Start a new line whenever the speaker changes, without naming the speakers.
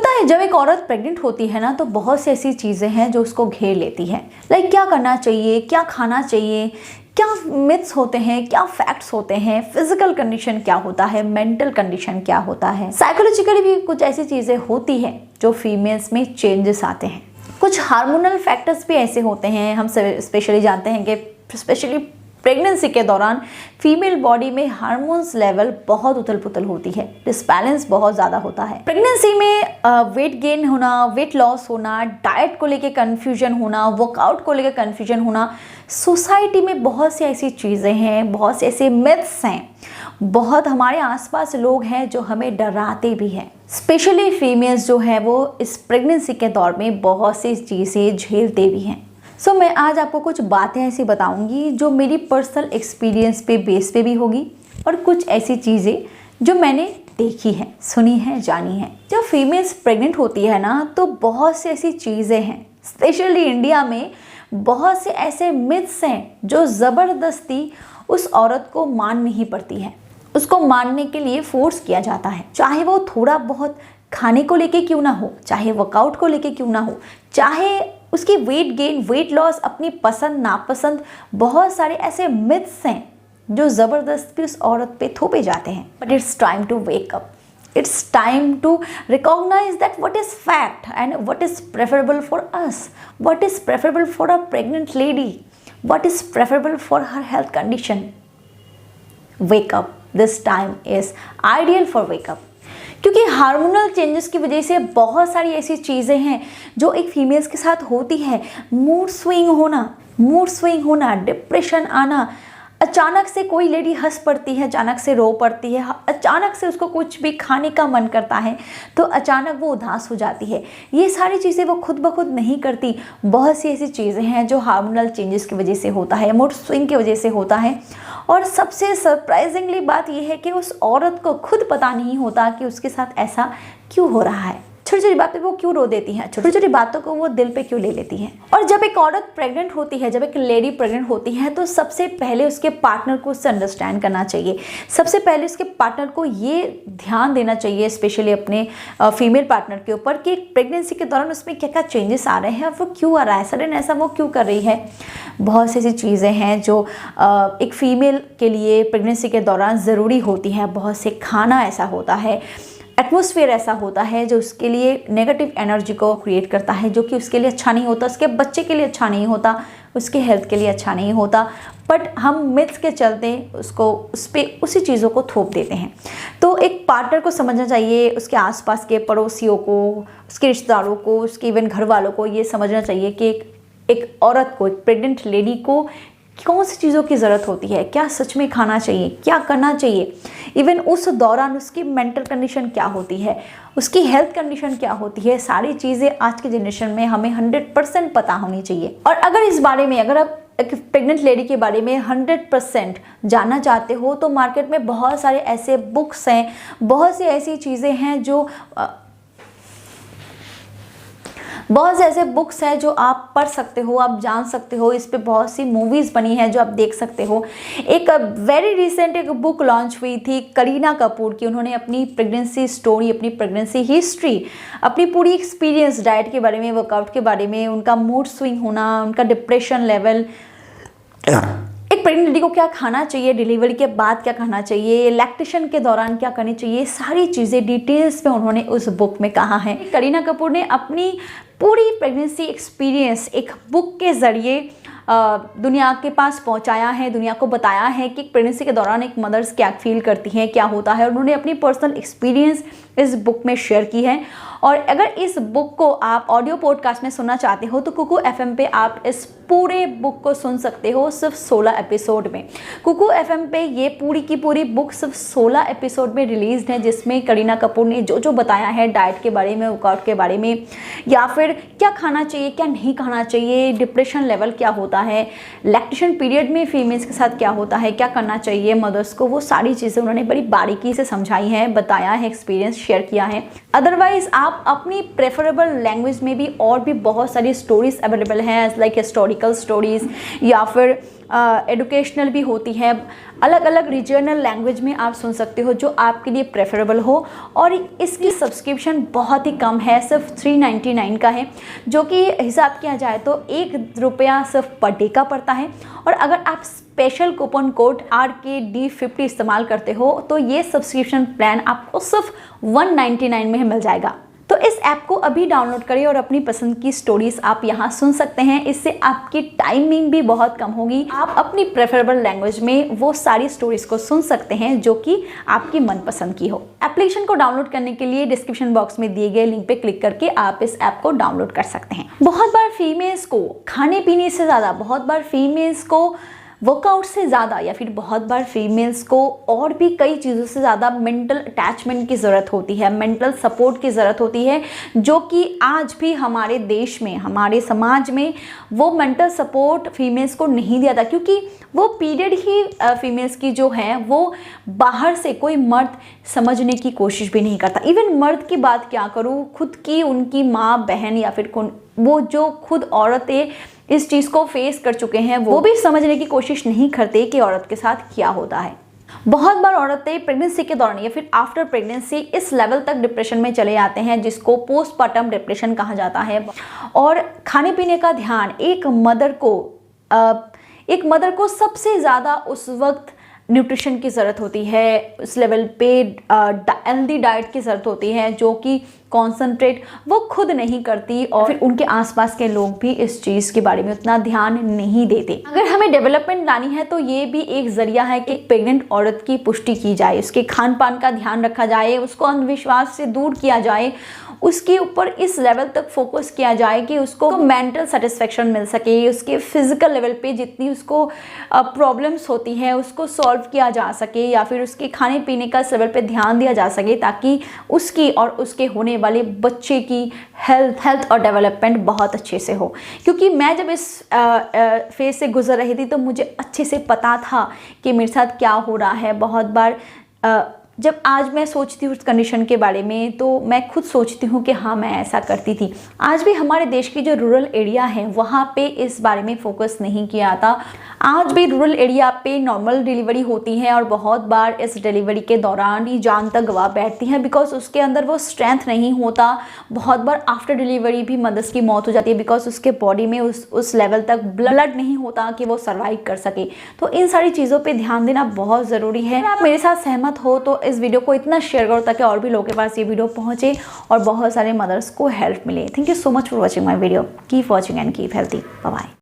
पता है जब एक औरत प्रेग्नेंट होती है ना तो बहुत सी ऐसी चीज़ें हैं जो उसको घेर लेती हैं। लाइक क्या करना चाहिए, क्या खाना चाहिए, क्या मिथ्स होते हैं, क्या फैक्ट्स होते हैं, फिजिकल कंडीशन क्या होता है, मेंटल कंडीशन क्या होता है, साइकोलॉजिकली भी कुछ ऐसी चीज़ें होती हैं जो फीमेल्स में चेंजेस आते हैं। कुछ हार्मोनल फैक्टर्स भी ऐसे होते हैं, हम स्पेशली जानते हैं कि स्पेशली प्रेगनेंसी के दौरान फीमेल बॉडी में हार्मोन्स लेवल बहुत उथल पुथल होती है, डिसबैलेंस बहुत ज़्यादा होता है। प्रेगनेंसी में वेट गेन होना, वेट लॉस होना, डाइट को लेके कन्फ्यूजन होना, वर्कआउट को लेके कन्फ्यूजन होना, सोसाइटी में बहुत सी ऐसी चीज़ें हैं, बहुत से ऐसे मिथ्स हैं, बहुत हमारे आसपास लोग हैं जो हमें डराते भी हैं। स्पेशली फीमेल्स जो हैं वो इस प्रेगनेंसी के दौर में बहुत सी चीज़ें झेलते भी हैं। सो मैं आज आपको कुछ बातें ऐसी बताऊंगी जो मेरी पर्सनल एक्सपीरियंस पे बेस पे भी होगी और कुछ ऐसी चीज़ें जो मैंने देखी हैं, सुनी हैं, जानी हैं। जब फीमेल्स प्रेग्नेंट होती है ना तो बहुत सी ऐसी चीज़ें हैं, स्पेशली इंडिया में बहुत से ऐसे मिथ्स हैं जो ज़बरदस्ती उस औरत को माननी ही पड़ती है, उसको मानने के लिए फोर्स किया जाता है। चाहे वो थोड़ा बहुत खाने को लेके क्यों ना हो, चाहे वर्कआउट को लेके क्यों ना हो, चाहे उसकी वेट गेन, वेट लॉस, अपनी पसंद नापसंद, बहुत सारे ऐसे मिथ्स हैं जो ज़बरदस्ती उस औरत पे थोपे जाते हैं। But it's time to wake up, it's time to recognise that what is fact and what is preferable for us, what is preferable for a pregnant lady, what is preferable for her health condition. Wake up, this time is ideal for wake up. क्योंकि hormonal changes की वजह से बहुत सारी ऐसी चीज़ें हैं जो एक फीमेल्स के साथ होती है। मूड स्विंग होना, डिप्रेशन आना, अचानक से कोई लेडी हंस पड़ती है, अचानक से रो पड़ती है, अचानक से उसको कुछ भी खाने का मन करता है तो अचानक वो उदास हो जाती है। ये सारी चीज़ें वो खुद ब खुद नहीं करती, बहुत सी ऐसी चीज़ें हैं जो हार्मोनल चेंजेस की वजह से होता है, मूड स्विंग की वजह से होता है। और सबसे सरप्राइजिंगली बात यह है कि उस औरत को खुद पता नहीं होता कि उसके साथ ऐसा क्यों हो रहा है। छोटी छोटी बातें वो क्यों रो देती हैं, छोटी छोटी बातों को वो दिल पे क्यों ले लेती हैं। और जब एक औरत प्रेग्नेंट होती है, जब एक लेडी प्रेग्नेंट होती है तो सबसे पहले उसके पार्टनर को उससे अंडरस्टैंड करना चाहिए। सबसे पहले उसके पार्टनर को ये ध्यान देना चाहिए, स्पेशली अपने फीमेल पार्टनर के ऊपर, कि प्रेगनेंसी के दौरान उसमें क्या क्या चेंजेस आ रहे हैं और वो क्यों आ रहा है, सडन ऐसा वो क्यों कर रही है। बहुत सी ऐसी चीज़ें हैं जो एक फ़ीमेल के लिए प्रेगनेंसी के दौरान ज़रूरी होती हैं। बहुत से खाना ऐसा होता है, एटमॉस्फेयर ऐसा होता है जो उसके लिए नेगेटिव एनर्जी को क्रिएट करता है, जो कि उसके लिए अच्छा नहीं होता, उसके बच्चे के लिए अच्छा नहीं होता, उसके हेल्थ के लिए अच्छा नहीं होता। बट हम मिथ्स के चलते उसको उस पर उसी चीज़ों को थोप देते हैं। तो एक पार्टनर को समझना चाहिए, उसके आसपास के पड़ोसियों को, उसके रिश्तेदारों को, उसके इवन घर वालों को ये समझना चाहिए कि एक औरत को, एक प्रेग्नेंट लेडी को कौन सी चीज़ों की ज़रूरत होती है, क्या सच में खाना चाहिए, क्या करना चाहिए। इवन उस दौरान उसकी मेंटल कंडीशन क्या होती है, उसकी हेल्थ कंडीशन क्या होती है, सारी चीज़ें आज की जनरेशन में हमें 100% पता होनी चाहिए। और अगर इस बारे में, अगर आप एक प्रेग्नेंट लेडी के बारे में 100% जानना चाहते हो तो मार्केट में बहुत सारे ऐसे बुक्स हैं, बहुत सी ऐसी चीज़ें हैं जो बहुत से ऐसे बुक्स हैं जो आप पढ़ सकते हो, आप जान सकते हो। इस पे बहुत सी मूवीज़ बनी हैं जो आप देख सकते हो। एक वेरी रिसेंट एक बुक लॉन्च हुई थी करीना कपूर की। उन्होंने अपनी प्रेगनेंसी स्टोरी, अपनी प्रेगनेंसी हिस्ट्री, अपनी पूरी एक्सपीरियंस, डाइट के बारे में, वर्कआउट के बारे में, उनका मूड स्विंग होना, उनका डिप्रेशन लेवल, एक प्रेग्नेंट लेडी को क्या खाना चाहिए, डिलीवरी के बाद क्या खाना चाहिए, लैक्टेशन के दौरान क्या करनी चाहिए, सारी चीज़ें डिटेल्स में उन्होंने उस बुक में कहा है। करीना कपूर ने अपनी पूरी प्रेगनेंसी एक्सपीरियंस एक बुक के ज़रिए दुनिया के पास पहुंचाया है, दुनिया को बताया है कि प्रेगनेंसी के दौरान एक मदर्स क्या फील करती हैं, क्या होता है। और उन्होंने अपनी पर्सनल एक्सपीरियंस इस बुक में शेयर की है। और अगर इस बुक को आप ऑडियो पॉडकास्ट में सुनना चाहते हो तो कुकू एफएम पे आप इस पूरे बुक को सुन सकते हो, सिर्फ 16 एपिसोड में। कुकू एफएम पे ये पूरी की पूरी बुक सिर्फ 16 एपिसोड में रिलीज है, जिसमें करीना कपूर ने जो जो बताया है डाइट के बारे में, वर्कआउट के बारे में, या फिर क्या खाना चाहिए, क्या नहीं खाना चाहिए, डिप्रेशन लेवल क्या होता है, लैक्टेशन पीरियड में फीमेल्स के साथ क्या होता है, क्या करना चाहिए मदर्स को, वो सारी चीज़ें उन्होंने बड़ी बारीकी से समझाई है, बताया है, एक्सपीरियंस शेयर किया है। अदरवाइज आप अपनी प्रेफरेबल लैंग्वेज में भी और भी बहुत सारी स्टोरीज अवेलेबल हैं, लाइक हिस्टोरिकल स्टोरीज या फिर एडुकेशनल भी होती है। अलग अलग रीजनल लैंग्वेज में आप सुन सकते हो जो आपके लिए प्रेफरेबल हो। और इसकी सब्सक्रिप्शन बहुत ही कम है, सिर्फ 399 का है, जो कि हिसाब किया जाए तो ₹1 सिर्फ पर डे का पड़ता है। और अगर आप स्पेशल कूपन कोड RKD50 इस्तेमाल करते हो तो ये सब्सक्रिप्शन प्लान आपको सिर्फ 199 में मिल जाएगा। तो इस ऐप को अभी डाउनलोड करें और अपनी पसंद की स्टोरीज आप यहाँ सुन सकते हैं। इससे आपकी टाइमिंग भी बहुत कम होगी। आप अपनी प्रेफरेबल लैंग्वेज में वो सारी स्टोरीज को सुन सकते हैं जो कि आपकी मनपसंद की हो। एप्लीकेशन को डाउनलोड करने के लिए डिस्क्रिप्शन बॉक्स में दिए गए लिंक पे क्लिक करके आप इस ऐप को डाउनलोड कर सकते हैं। बहुत बार फीमेल्स को खाने पीने से ज़्यादा, बहुत बार फीमेल्स को वर्कआउट से ज़्यादा, या फिर बहुत बार फीमेल्स को और भी कई चीज़ों से ज़्यादा मेंटल अटैचमेंट की ज़रूरत होती है, मेंटल सपोर्ट की ज़रूरत होती है, जो कि आज भी हमारे देश में, हमारे समाज में वो मेंटल सपोर्ट फीमेल्स को नहीं दिया था। क्योंकि वो पीरियड ही फीमेल्स की जो है वो बाहर से कोई मर्द समझने की कोशिश भी नहीं करता। इवन मर्द की बात क्या करूँ, खुद की उनकी माँ बहन या फिर वो जो खुद औरतें इस चीज़ को फेस कर चुके हैं वो भी समझने की कोशिश नहीं करते कि औरत के साथ क्या होता है। बहुत बार औरतें प्रेगनेंसी के दौरान या फिर आफ्टर प्रेगनेंसी इस लेवल तक डिप्रेशन में चले जाते हैं जिसको पोस्टपार्टम डिप्रेशन कहा जाता है। और खाने पीने का ध्यान एक मदर को सबसे ज़्यादा उस वक्त न्यूट्रिशन की ज़रूरत होती है, उस लेवल पे हेल्दी डाइट की ज़रूरत होती है, जो कि कॉन्सेंट्रेट वो खुद नहीं करती और फिर उनके आसपास के लोग भी इस चीज़ के बारे में उतना ध्यान नहीं देते। अगर हमें डेवलपमेंट लानी है तो ये भी एक जरिया है कि प्रेग्नेंट औरत की पुष्टि की जाए, उसके खान पान का ध्यान रखा जाए, उसको अंधविश्वास से दूर किया जाए, उसके ऊपर इस लेवल तक फोकस किया जाए कि उसको मेंटल सेटिस्फेक्शन मिल सके, उसके फिजिकल लेवल पे जितनी उसको प्रॉब्लम्स होती है उसको सॉल्व किया जा सके, या फिर उसके खाने पीने का इस लेवल पे ध्यान दिया जा सके ताकि उसकी और उसके होने वाले बच्चे की हेल्थ और डेवलपमेंट बहुत अच्छे से हो। क्योंकि मैं जब इस फेज से गुजर रही थी तो मुझे अच्छे से पता था कि मेरे साथ क्या हो रहा है। बहुत बार जब आज मैं सोचती हूँ उस कंडीशन के बारे में तो मैं खुद सोचती हूँ कि हाँ मैं ऐसा करती थी। आज भी हमारे देश की जो रूरल एरिया है वहाँ पे इस बारे में फोकस नहीं किया जाता। आज भी रूरल एरिया पे नॉर्मल डिलीवरी होती है और बहुत बार इस डिलीवरी के दौरान ही जान तक गवा बैठती है, बिकॉज उसके अंदर वो स्ट्रेंथ नहीं होता। बहुत बार आफ्टर डिलीवरी भी मदर्स की मौत हो जाती है बिकॉज उसके बॉडी में उस लेवल तक ब्लड नहीं होता कि वो सर्वाइव कर सके। तो इन सारी चीज़ों पर ध्यान देना बहुत ज़रूरी है। आप मेरे साथ सहमत हो तो इस वीडियो को इतना शेयर करो ताकि और भी लोगों के पास ये वीडियो पहुंचे और बहुत सारे मदर्स को हेल्प मिले। Thank you so much for watching my video. Keep watching and keep healthy. Bye bye.